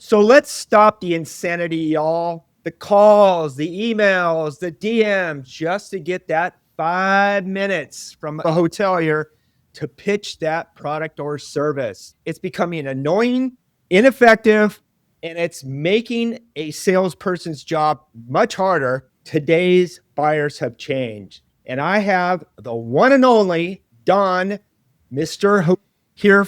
So let's stop the insanity, y'all. The calls, the emails, the DMs, just to get that 5 minutes from a hotelier to pitch that product or service. It's becoming annoying, ineffective, and it's making a salesperson's job much harder. Today's buyers have changed. And I have the one and only Don, Mr. here.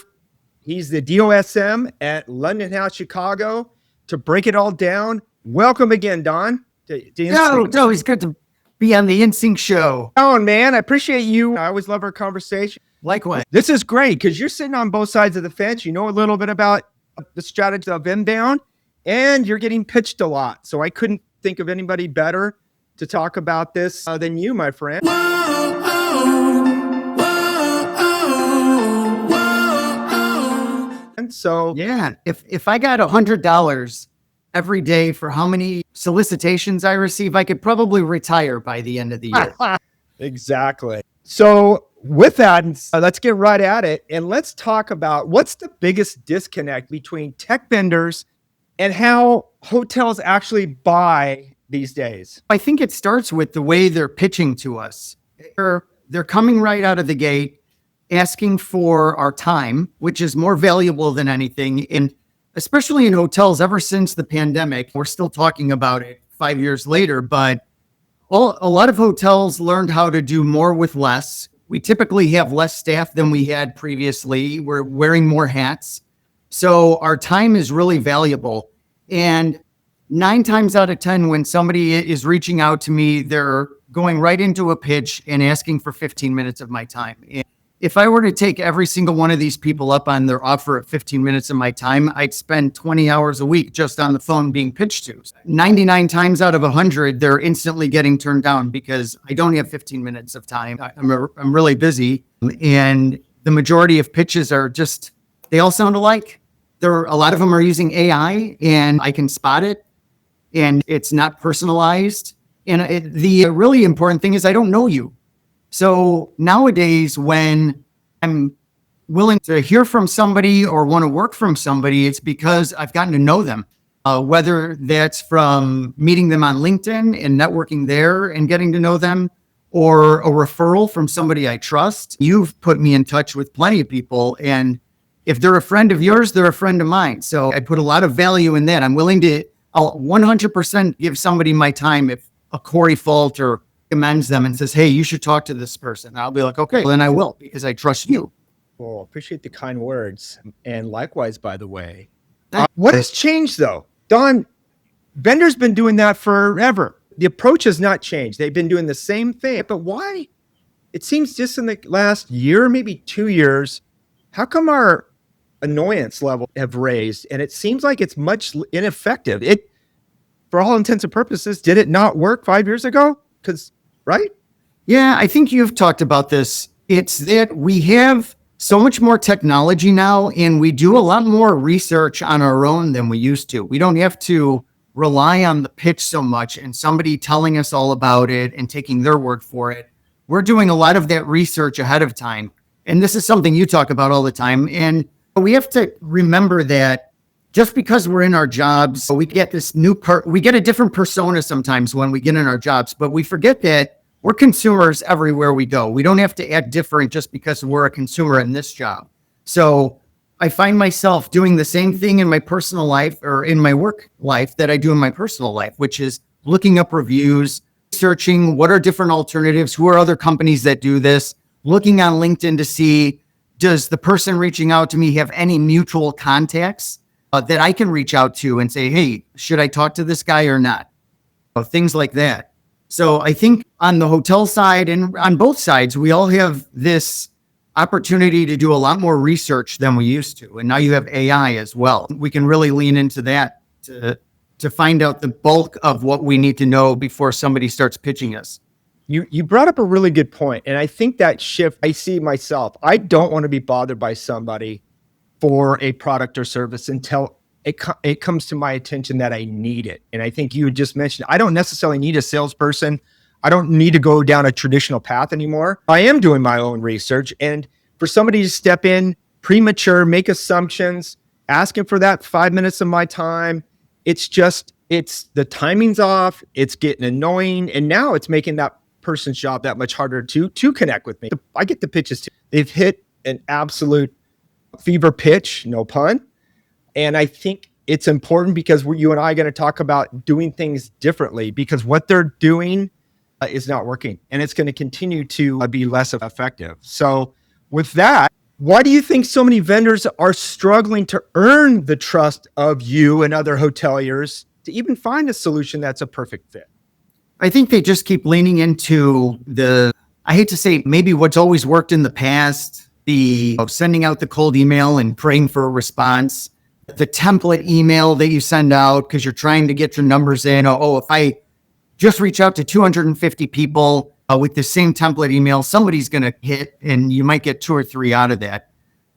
He's the DOSM at LondonHouse, Chicago, to break it all down. Welcome again, Don. It's always good to be on the InSync show. Oh, man, I appreciate you. I always love our conversation. Likewise. This is great because you're sitting on both sides of the fence. You know a little bit about the strategy of inbound, and you're getting pitched a lot. So I couldn't think of anybody better to talk about this than you, my friend. So yeah, if I got $100 every day for how many solicitations I receive, I could probably retire by the end of the year. Exactly. So with that, let's get right at it. And let's talk about what's the biggest disconnect between tech vendors and how hotels actually buy these days. I think it starts with the way they're pitching to us. They're coming right out of the gate, asking for our time, which is more valuable than anything. And especially in hotels, ever since the pandemic, we're still talking about it 5 years later, but a lot of hotels learned how to do more with less. We typically have less staff than we had previously. We're wearing more hats. So our time is really valuable. And 9 times out of 10, when somebody is reaching out to me, they're going right into a pitch and asking for 15 minutes of my time. And if I were to take every single one of these people up on their offer at 15 minutes of my time, I'd spend 20 hours a week just on the phone being pitched to. 99 times out of 100, they're instantly getting turned down because I don't have 15 minutes of time. I'm really busy. And the majority of pitches are just, they all sound alike. A lot of them are using AI and I can spot it and it's not personalized. And the really important thing is I don't know you. So nowadays, when I'm willing to hear from somebody or want to work from somebody, it's because I've gotten to know them, whether that's from meeting them on LinkedIn and networking there and getting to know them, or a referral from somebody I trust. You've put me in touch with plenty of people, and if they're a friend of yours, they're a friend of mine. So I put a lot of value in that. I'll 100% give somebody my time if a Cory Falter recommends them and says, hey, you should talk to this person. I'll be like, okay, well, then I will, because I trust you. Well, appreciate the kind words. And likewise, by the way, what has changed though? Don, vendors been doing that forever. The approach has not changed. They've been doing the same thing, but why? It seems just in the last year, maybe 2 years, how come our annoyance level have raised? And it seems like it's much ineffective. For all intents and purposes, did it not work 5 years ago? Right? Yeah, I think you've talked about this. It's that we have so much more technology now, and we do a lot more research on our own than we used to. We don't have to rely on the pitch so much and somebody telling us all about it and taking their word for it. We're doing a lot of that research ahead of time. And this is something you talk about all the time. And we have to remember that just because we're in our jobs, we get this we get a different persona sometimes when we get in our jobs, but we forget that we're consumers everywhere we go. We don't have to act different just because we're a consumer in this job. So I find myself doing the same thing in my personal life or in my work life that I do in my personal life, which is looking up reviews, searching what are different alternatives, who are other companies that do this, looking on LinkedIn to see, does the person reaching out to me have any mutual contacts that I can reach out to and say, hey, should I talk to this guy or not? Things like that. So I think on the hotel side and on both sides, we all have this opportunity to do a lot more research than we used to. And now you have AI as well. We can really lean into that to find out the bulk of what we need to know before somebody starts pitching us. You brought up a really good point. And I think that shift, I see myself. I don't want to be bothered by somebody for a product or service until it comes to my attention that I need it. And I think you just mentioned, I don't necessarily need a salesperson. I don't need to go down a traditional path anymore. I am doing my own research. And for somebody to step in premature, make assumptions, asking for that 5 minutes of my time. It's the timing's off. It's getting annoying. And now it's making that person's job that much harder to connect with me. I get the pitches too. They've hit an absolute fever pitch, no pun. And I think it's important because you and I are going to talk about doing things differently, because what they're doing is not working, and it's going to continue to be less effective. So with that, why do you think so many vendors are struggling to earn the trust of you and other hoteliers to even find a solution that's a perfect fit? I think they just keep leaning into I hate to say, maybe what's always worked in the past, sending out the cold email and praying for a response, the template email that you send out because you're trying to get your numbers in. If I just reach out to 250 people with the same template email, somebody's going to hit, and you might get 2 or 3 out of that.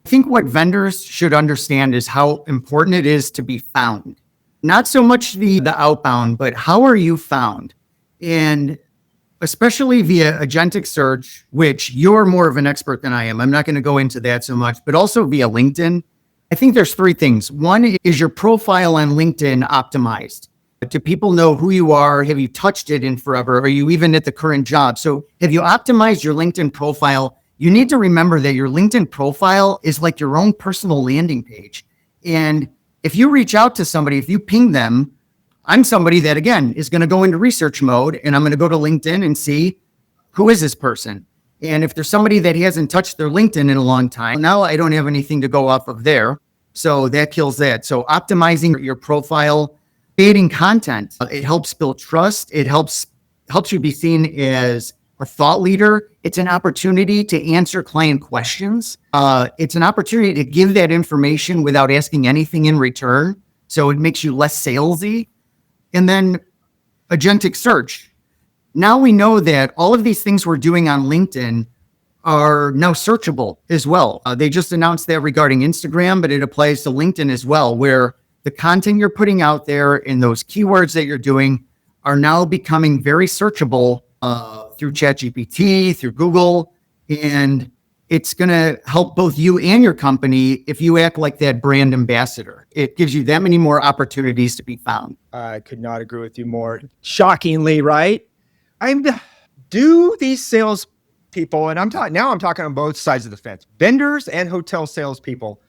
I think what vendors should understand is how important it is to be found. Not so much the outbound, but how are you found? And especially via agentic search, which you're more of an expert than I am. I'm not going to go into that so much, but also via LinkedIn. I think there's 3 things. One is your profile on LinkedIn optimized? Do people know who you are? Have you touched it in forever? Are you even at the current job? So have you optimized your LinkedIn profile? You need to remember that your LinkedIn profile is like your own personal landing page. And if you reach out to somebody, if you ping them, I'm somebody that, again, is going to go into research mode, and I'm going to go to LinkedIn and see who is this person. And if there's somebody that hasn't touched their LinkedIn in a long time, now I don't have anything to go off of there. So that kills that. So optimizing your profile, creating content, it helps build trust. It helps you be seen as a thought leader. It's an opportunity to answer client questions. It's an opportunity to give that information without asking anything in return. So it makes you less salesy. And then agentic search. Now we know that all of these things we're doing on LinkedIn are now searchable as well. They just announced that regarding Instagram, but it applies to LinkedIn as well, where the content you're putting out there and those keywords that you're doing are now becoming very searchable through ChatGPT, through Google, and it's going to help both you and your company if you act like that brand ambassador. It gives you that many more opportunities to be found. I could not agree with you more. Shockingly, right? Do these sales people, and I'm talking on both sides of the fence, vendors and hotel salespeople,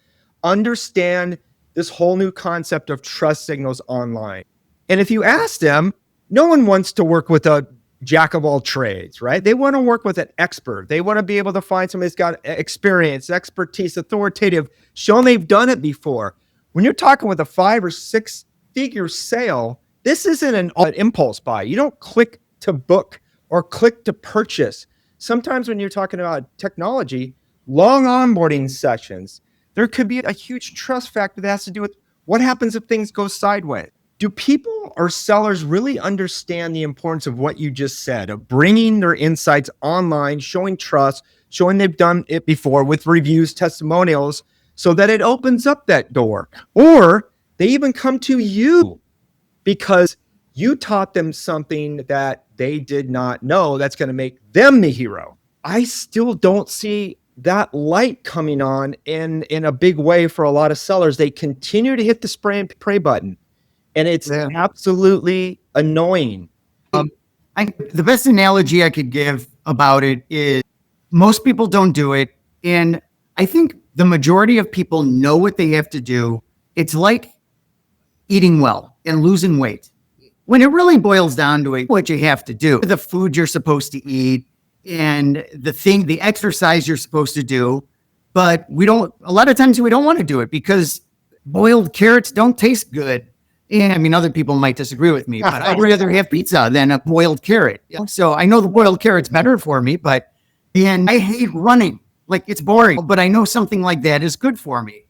understand this whole new concept of trust signals online? And if you ask them, no one wants to work with a jack of all trades, right? They want to work with an expert. They want to be able to find somebody that's got experience, expertise, authoritative, shown they've done it before. When you're talking with a 5 or 6 figure sale, this isn't an impulse buy. You don't click to book or click to purchase. Sometimes when you're talking about technology, long onboarding sessions, there could be a huge trust factor that has to do with what happens if things go sideways. Do people or sellers really understand the importance of what you just said, of bringing their insights online, showing trust, showing they've done it before with reviews, testimonials, so that it opens up that door? Or they even come to you because you taught them something that they did not know that's going to make them the hero. I still don't see that light coming on in a big way for a lot of sellers. They continue to hit the spray and pray button, and it's absolutely annoying. The best analogy I could give about it is most people don't do it. And I think the majority of people know what they have to do. It's like eating well and losing weight. When it really boils down to it, what you have to do, the food you're supposed to eat and the exercise you're supposed to do. But a lot of times we don't want to do it because boiled carrots don't taste good. And I mean, other people might disagree with me, but I'd rather have pizza than a boiled carrot. So I know the boiled carrot's better for me, and I hate running. Like, it's boring, but I know something like that is good for me.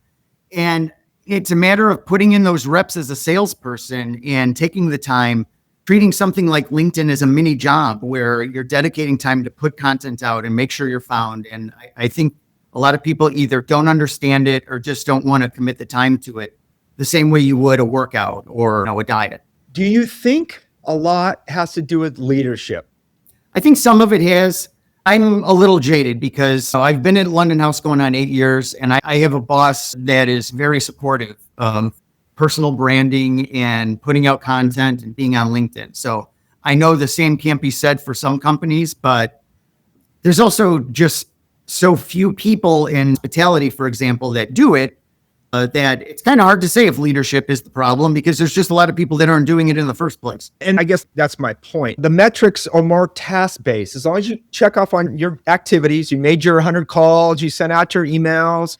And it's a matter of putting in those reps as a salesperson and taking the time, treating something like LinkedIn as a mini job where you're dedicating time to put content out and make sure you're found. And I think a lot of people either don't understand it or just don't want to commit the time to it the same way you would a workout or a diet. Do you think a lot has to do with leadership? I think some of it has. I'm a little jaded because I've been at LondonHouse going on 8 years, and I have a boss that is very supportive. personal branding and putting out content and being on LinkedIn. So I know the same can't be said for some companies, but there's also just so few people in hospitality, for example, that do it, that it's kind of hard to say if leadership is the problem because there's just a lot of people that aren't doing it in the first place. And I guess that's my point. The metrics are more task-based. As long as you check off on your activities, you made your 100 calls, you sent out your emails,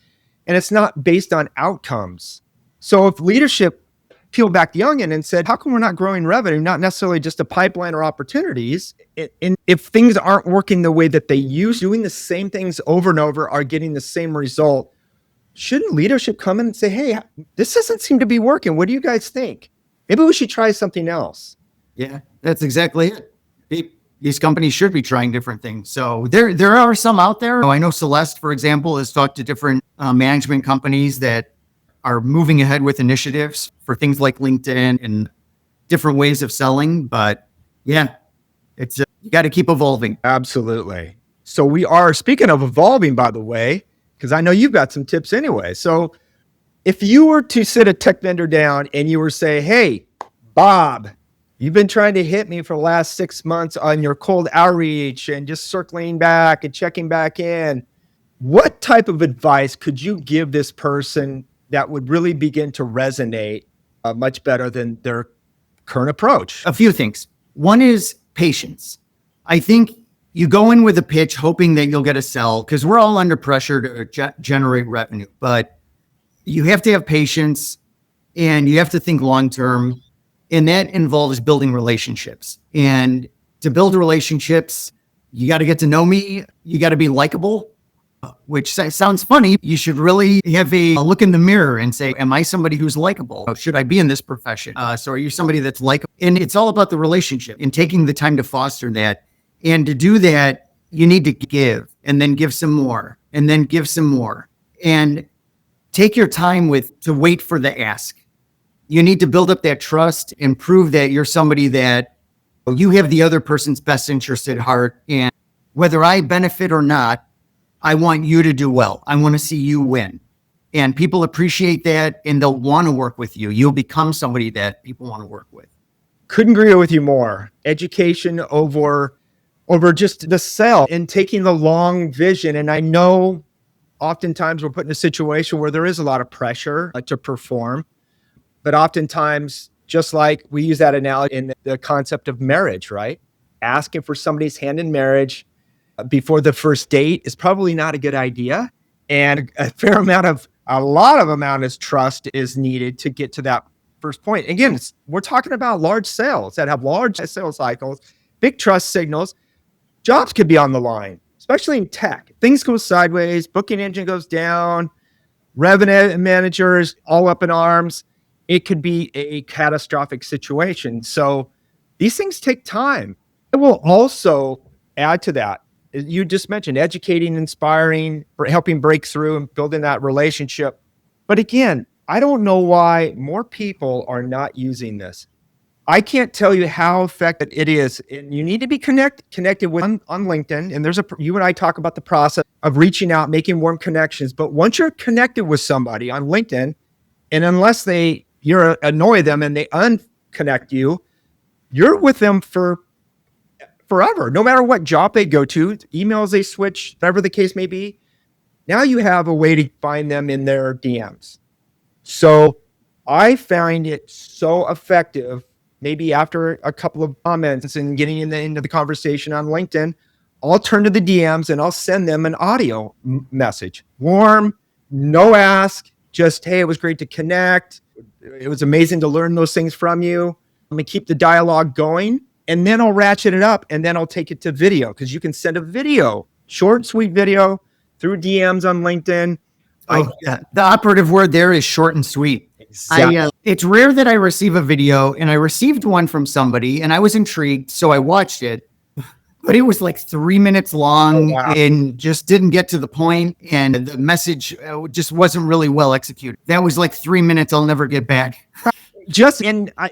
and it's not based on outcomes. So if leadership peeled back the onion and said, how come we're not growing revenue, not necessarily just a pipeline or opportunities, and if things aren't working the way that they used, doing the same things over and over are getting the same result, shouldn't leadership come in and say, hey, this doesn't seem to be working. What do you guys think? Maybe we should try something else. Yeah, that's exactly it. These companies should be trying different things. So there are some out there. I know Celeste, for example, has talked to different management companies that are moving ahead with initiatives for things like LinkedIn and different ways of selling. But yeah, it's you got to keep evolving. Absolutely. So we are, speaking of evolving, by the way, because I know you've got some tips anyway. So if you were to sit a tech vendor down and you were say, hey, Bob, you've been trying to hit me for the last 6 months on your cold outreach and just circling back and checking back in. What type of advice could you give this person that would really begin to resonate much better than their current approach? A few things. One is patience. I think you go in with a pitch hoping that you'll get a sell because we're all under pressure to generate revenue, but you have to have patience and you have to think long-term, and that involves building relationships. And to build relationships, you got to get to know me. You got to be likable, which sounds funny. You should really have a look in the mirror and say, am I somebody who's likable? Should I be in this profession? So are you somebody that's likable? And it's all about the relationship and taking the time to foster that. And to do that, you need to give and then give some more and then give some more and take your time to wait for the ask. You need to build up that trust and prove that you're somebody that you have the other person's best interest at heart. And whether I benefit or not, I want you to do well. I want to see you win. And people appreciate that and they'll want to work with you. You'll become somebody that people want to work with. Couldn't agree with you more. Education over just the sell and taking the long vision. And I know oftentimes we're put in a situation where there is a lot of pressure to perform, but oftentimes, just like we use that analogy in the concept of marriage, right? Asking for somebody's hand in marriage before the first date is probably not a good idea. And a lot of amount of trust is needed to get to that first point. Again, we're talking about large sales that have large sales cycles, big trust signals. Jobs could be on the line, especially in tech. Things go sideways, booking engine goes down, revenue managers all up in arms. It could be a catastrophic situation. So these things take time. It will also add to that. You just mentioned educating, inspiring, helping break through and building that relationship. But again, I don't know why more people are not using this. I can't tell you how effective it is. And you need to be connected with on LinkedIn. And you and I talk about the process of reaching out, making warm connections. But once you're connected with somebody on LinkedIn, and unless you annoy them and they unconnect you, you're with them for forever, no matter what job they go to, emails they switch, whatever the case may be. Now you have a way to find them in their DMs. So I find it so effective. Maybe after a couple of comments and getting into the conversation on LinkedIn, I'll turn to the DMs and I'll send them an audio message. Warm, no ask, just, hey, it was great to connect. It was amazing to learn those things from you. I'm going to keep the dialogue going, and then I'll ratchet it up, and then I'll take it to video, because you can send a video, short, sweet video through DMs on LinkedIn. Yeah. The operative word there is short and sweet. Exactly. It's rare that I receive a video, and I received one from somebody and I was intrigued. So I watched it, but it was like 3 minutes long and just didn't get to the point. And the message just wasn't really well executed. That was like 3 minutes I'll never get back.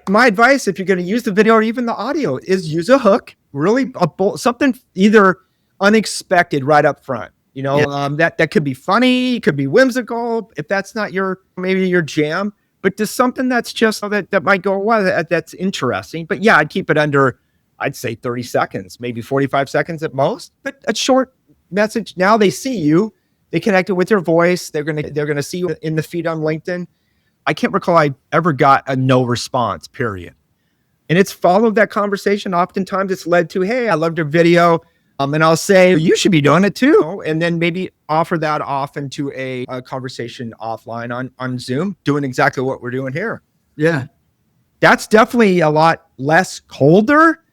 My advice, if you're going to use the video or even the audio, is use a hook, really something either unexpected right up front. That could be funny, it could be whimsical. If that's not maybe your jam, but just something that's just that might go, well, that's interesting. But yeah, I'd keep it under, I'd say 30 seconds, maybe 45 seconds at most, but a short message. Now they see you, they connected with your voice. They're going to see you in the feed on LinkedIn. I can't recall I ever got a no response, period. And it's followed that conversation. Oftentimes it's led to, hey, I loved your video. And I'll say, you should be doing it too. And then maybe offer that off into a conversation offline on Zoom, doing exactly what we're doing here. Yeah. That's definitely a lot less colder.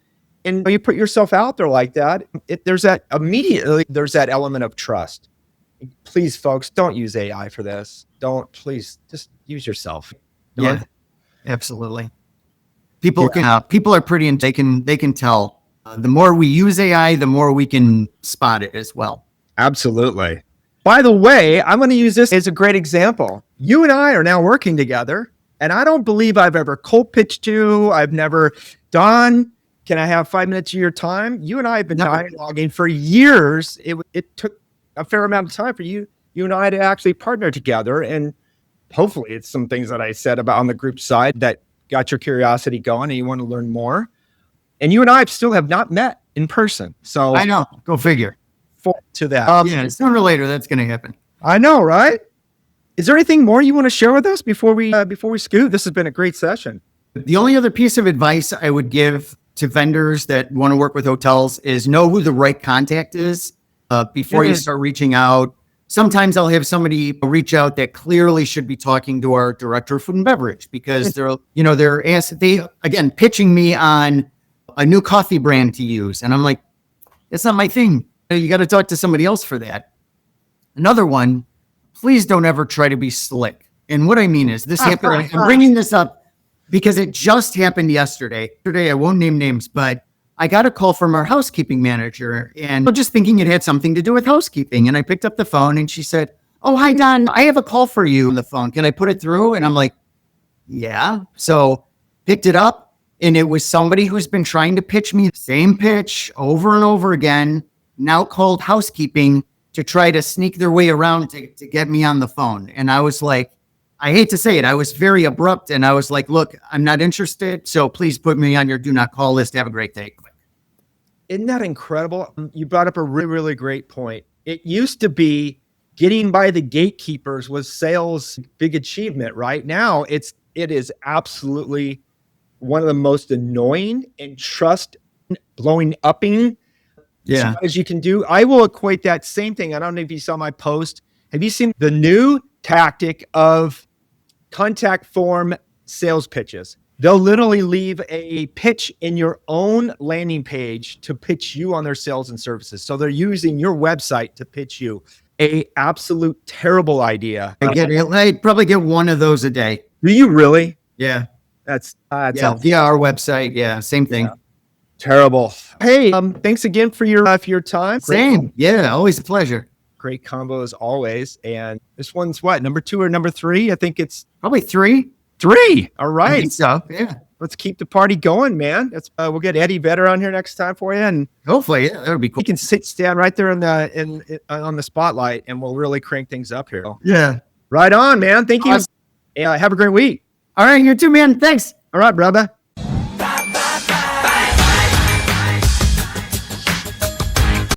And when you put yourself out there like that, there's that element of trust. Please, folks, don't use AI for this. Please just use yourself. Yeah, absolutely. People are pretty, and they can tell. The more we use AI, the more we can spot it as well. Absolutely. By the way, I'm going to use this as a great example. You and I are now working together, and I don't believe I've ever cold pitched you. I've never done. Can I have 5 minutes of your time? You and I have been dialoguing for years. It took a fair amount of time for you and I to actually partner together. And hopefully it's some things that I said about on the group side that got your curiosity going and you want to learn more. And you and I still have not met in person. So I know. Go figure. To that. Yeah, sooner or later that's going to happen. I know, right? Is there anything more you want to share with us before we scoot? This has been a great session. The only other piece of advice I would give to vendors that want to work with hotels is know who the right contact is before you start reaching out. Sometimes I'll have somebody reach out that clearly should be talking to our director of food and beverage because they're pitching me on a new coffee brand to use. And I'm like, that's not my thing. You got to talk to somebody else for that. Another one, please don't ever try to be slick. And what I mean is this happened. I'm bringing this up because it just happened yesterday. I won't name names, but I got a call from our housekeeping manager and I'm just thinking it had something to do with housekeeping. And I picked up the phone and she said, "Oh, hi, Don. I have a call for you on the phone. Can I put it through?" And I'm like, yeah. So picked it up. And it was somebody who's been trying to pitch me the same pitch over and over again, now called housekeeping to try to sneak their way around to get me on the phone. And I was like, I hate to say it, I was very abrupt. And I was like, look, I'm not interested. So please put me on your do not call list. Have a great day. Isn't that incredible? You brought up a really, really great point. It used to be getting by the gatekeepers was sales' big achievement. Right now, it is absolutely one of the most annoying and trust blowing upping as you can do. I will equate that same thing. I don't know if you saw my post. Have you seen the new tactic of contact form sales pitches? They'll literally leave a pitch in your own landing page to pitch you on their sales and services. So they're using your website to pitch you. A absolute terrible idea. I probably get one of those a day. Do you really? Yeah. That's our website. Yeah, same thing. Yeah. Terrible. Hey, thanks again for your time. Same. Yeah, always a pleasure. Great combo as always. And this one's what, number 2 or number 3? I think it's probably 3. 3. All right. I think so. Yeah. Let's keep the party going, man. We'll get Eddie Vedder on here next time for you, and hopefully, yeah, that would be cool. He can stand right there on the spotlight, and we'll really crank things up here. Yeah. Right on, man. Thank you. Have a great week. All right, you too, man. Thanks. All right, brother.